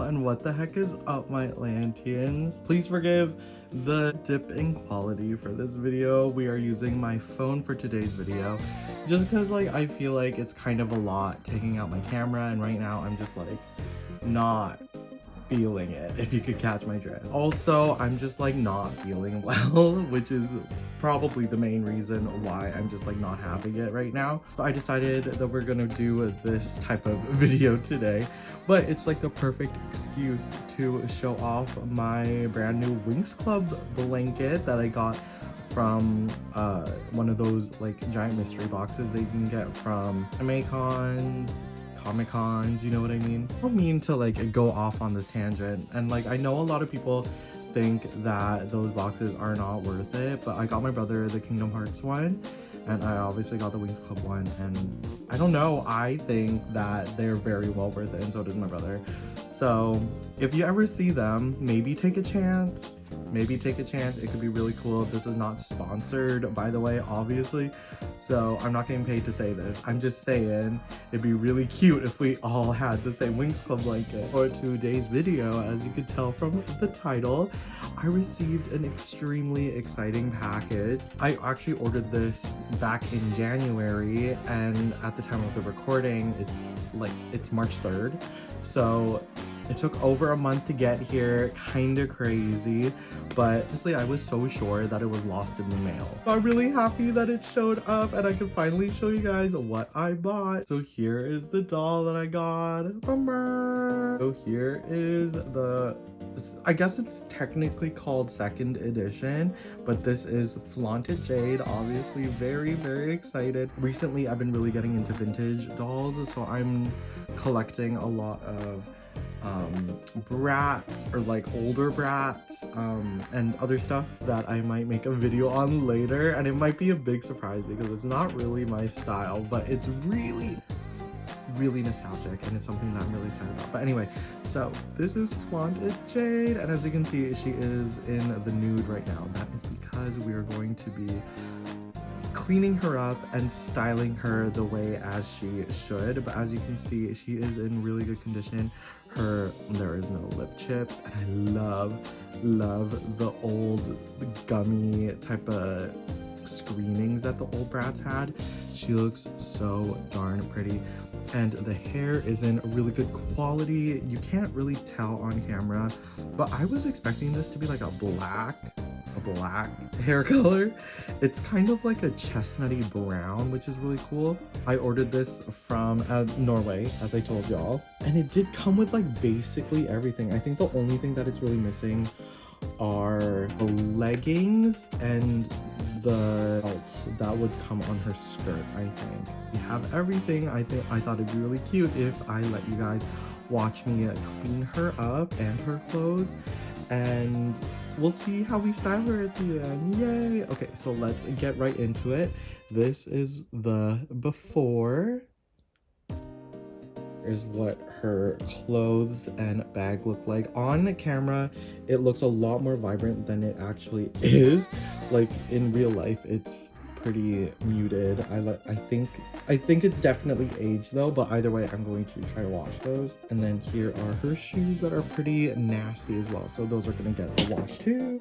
channel, and what the heck is up, my Atlanteans? Please forgive the dip in quality for this video. We are using my phone for today's video just because like I feel like it's kind of a lot taking out my camera, and right now I'm just like not feeling it, if you could catch my drift. Also, I'm just like not feeling well, which is probably the main reason why I'm just like not having it right now. So I decided that we're gonna do this type of video today, but it's like the perfect excuse to show off my brand new Wings Club blanket that I got from one of those like giant mystery boxes that you can get from Amazons, Comic-Cons, you know what I mean? I don't mean to like go off on this tangent, and like I know a lot of people think that those boxes are not worth it, but I got my brother the Kingdom Hearts one, and I obviously got the Wings Club one, and I don't know, I think that they're very well worth it, and so does my brother. So if you ever see them, maybe take a chance. Maybe take a chance. It could be really cool. This is not sponsored, by the way, obviously, so I'm not getting paid to say this. I'm just saying it'd be really cute if we all had the same Wings Club blanket. For today's video, as you could tell from the title, I received an extremely exciting package. I actually ordered this back in January, and at the time of the recording, it's March 3rd. So it took over a month to get here, kinda crazy, but honestly I was so sure that it was lost in the mail. So I'm really happy that it showed up and I can finally show you guys what I bought. So here is the doll that I got. So here is I guess it's technically called second edition, but this is Flaunt Jade. Obviously very, very excited. Recently I've been really getting into vintage dolls, so I'm collecting a lot of Bratz, or like older Bratz, and other stuff that I might make a video on later, and it might be a big surprise because it's not really my style, but it's really nostalgic, and it's something that I'm really excited about. But anyway, so this is Flaunt Jade, and as you can see, she is in the nude right now. That is because we are going to be cleaning her up and styling her the way as she should. But as you can see, she is in really good condition. There is no lip chips, and I love the old gummy type of screenings that the old Bratz had. She looks so darn pretty, and the hair is in really good quality. You can't really tell on camera, but I was expecting this to be like a black hair color. It's kind of like a chestnutty brown, which is really cool. I ordered this from Norway, as I told y'all, and it did come with like basically everything. I think the only thing that it's really missing are the leggings and the belt that would come on her skirt. I think we have everything. I thought it'd be really cute if I let you guys watch me clean her up and her clothes, and we'll see how we style her at the end. Yay! Okay, so let's get right into it. This is the before. Here's what her clothes and bag look like. On camera, it looks a lot more vibrant than it actually is. Like in real life, it's pretty muted. I think it's definitely aged though, but either way, I'm going to try to wash those. And then here are her shoes that are pretty nasty as well, so those are gonna get a wash too.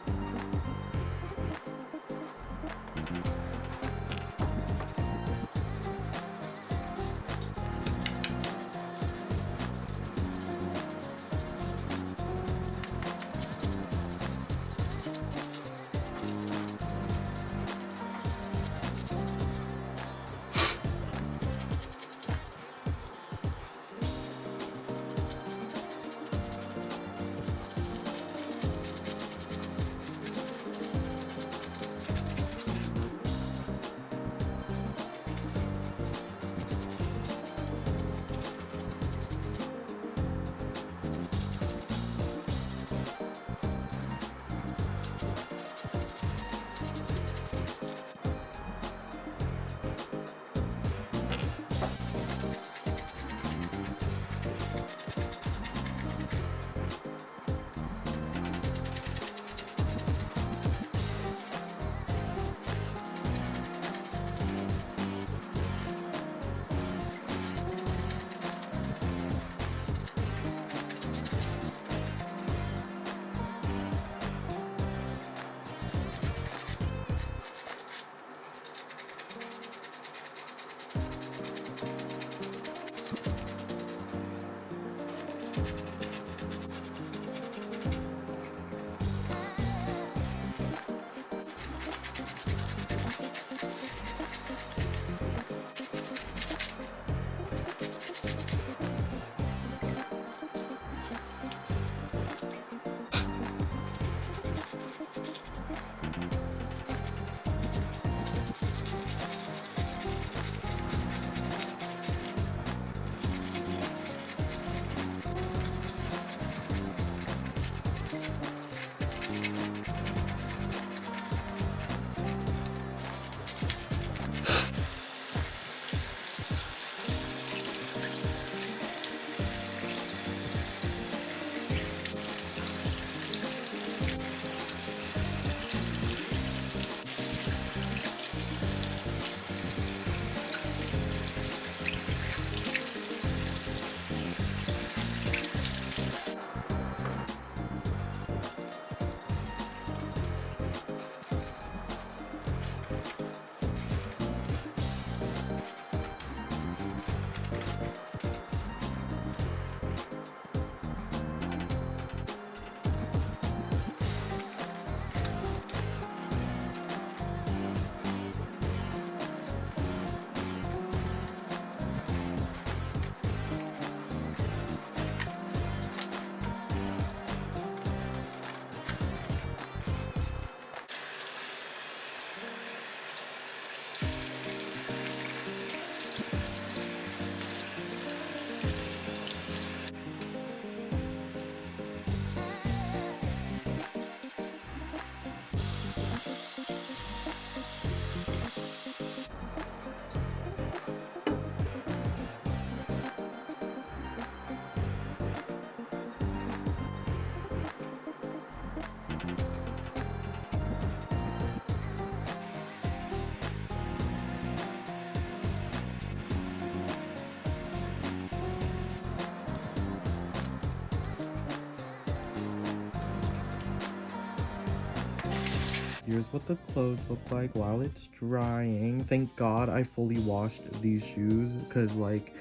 here's what the clothes look like while it's drying. Thank God I fully washed these shoes because like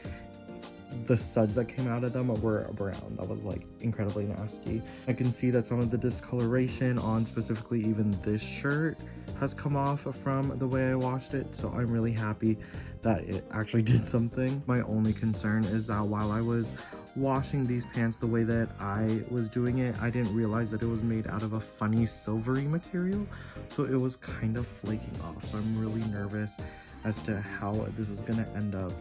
the suds that came out of them were brown. That was like incredibly nasty. I can see that some of the discoloration on specifically even this shirt has come off from the way I washed it, so I'm really happy that it actually did something. My only concern is that while I was washing these pants the way that I was doing it, I didn't realize that it was made out of a funny silvery material, so it was kind of flaking off. So I'm really nervous as to how this is gonna end up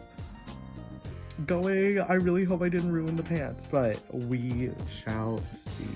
going. I really hope I didn't ruin the pants, but we shall see.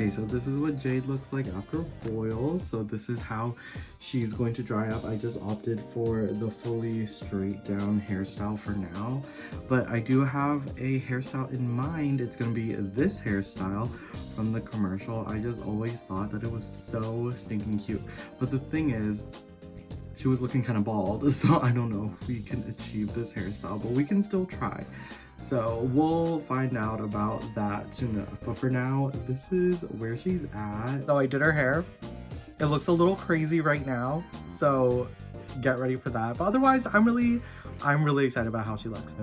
Okay, so this is what Jade looks like after boils. So this is how she's going to dry up. I just opted for the fully straight down hairstyle for now, but I do have a hairstyle in mind. It's gonna be this hairstyle from the commercial. I just always thought that it was so stinking cute. But the thing is, she was looking kind of bald, so I don't know if we can achieve this hairstyle, but we can still try. So we'll find out about that soon enough. But for now, this is where she's at. So I did her hair. It looks a little crazy right now, so get ready for that. But otherwise, I'm really excited about how she looks. So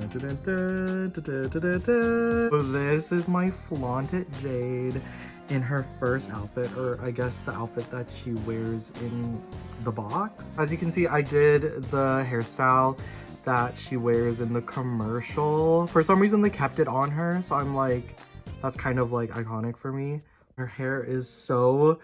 this is my Flaunted Jade in her first outfit, or I guess the outfit that she wears in the box. As you can see, I did the hairstyle that she wears in the commercial. For some reason they kept it on her, so I'm like, that's kind of like iconic for me. Her hair is so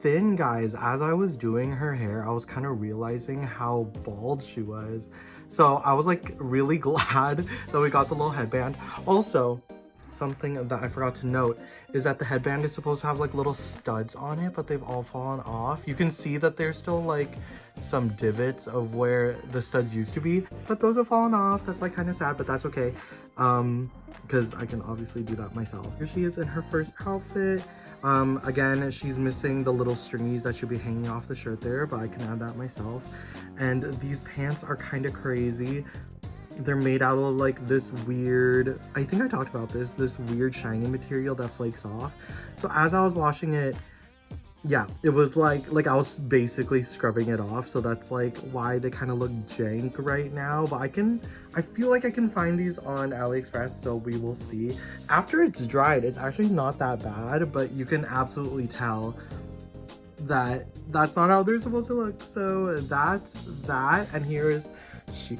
thin, guys. As I was doing her hair, I was kind of realizing how bald she was, so I was like really glad that we got the little headband. Also, something that I forgot to note is that the headband is supposed to have like little studs on it, but they've all fallen off. You can see that there's still like some divots of where the studs used to be, but those have fallen off. That's like kind of sad, but that's okay, because I can obviously do that myself. Here she is in her first outfit. Again, she's missing the little stringies that should be hanging off the shirt there, but I can add that myself. And these pants are kind of crazy. They're made out of like this weird, I think I talked about this weird shiny material that flakes off. So as I was washing it, yeah, it was like I was basically scrubbing it off. So that's like why they kind of look jank right now. But I feel like I can find these on AliExpress, so we will see. After it's dried, it's actually not that bad, but you can absolutely tell that that's not how they're supposed to look. So that's that. And here's she,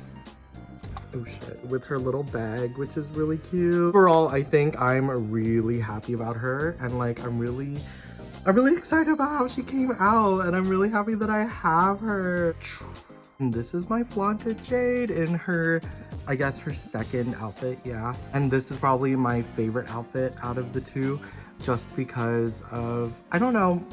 oh shit, with her little bag, which is really cute. Overall, I think I'm really happy about her, and like I'm really excited about how she came out, and I'm really happy that I have her. And this is my Flaunted Jade in her, I guess her second outfit, yeah. And this is probably my favorite outfit out of the two, just because of, I don't know,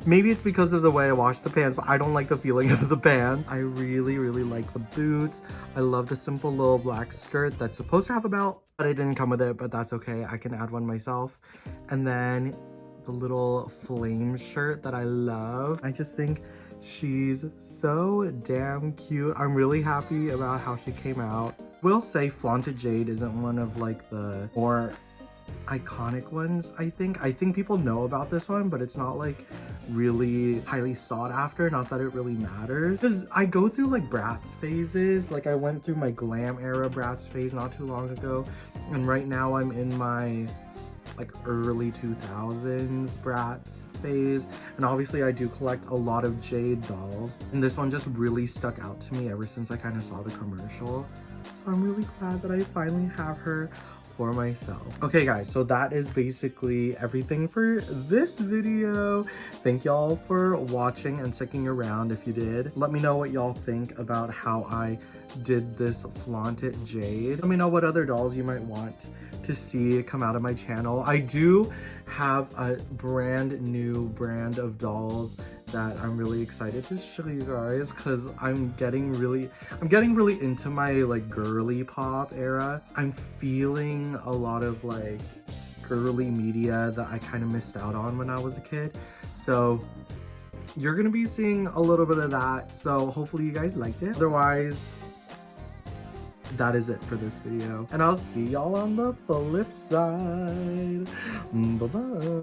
maybe it's because of the way I washed the pants, but I don't like the feeling of the pants. I really like the boots. I love the simple little black skirt that's supposed to have a belt, but it didn't come with it, but that's okay. I can add one myself. And then the little flame shirt that I love. I just think she's so damn cute. I'm really happy about how she came out. Will say Flaunted Jade isn't one of like the more iconic ones. I think people know about this one, but it's not like really highly sought after. Not that it really matters, because I go through like Bratz phases. Like I went through my glam era Bratz phase not too long ago, and right now I'm in my like early 2000s Bratz phase. And obviously I do collect a lot of Jade dolls. And this one just really stuck out to me ever since I kind of saw the commercial. So I'm really glad that I finally have her for myself. Okay guys, so that is basically everything for this video. Thank y'all for watching and sticking around if you did. Let me know what y'all think about how I did this Flaunt It Jade. Let me know what other dolls you might want to see come out of my channel. I do have a brand new brand of dolls that I'm really excited to show you guys because I'm getting really into my like girly pop era. I'm feeling a lot of like girly media that I kind of missed out on when I was a kid. So you're gonna be seeing a little bit of that. So hopefully you guys liked it. Otherwise, that is it for this video. And I'll see y'all on the flip side. Bye-bye.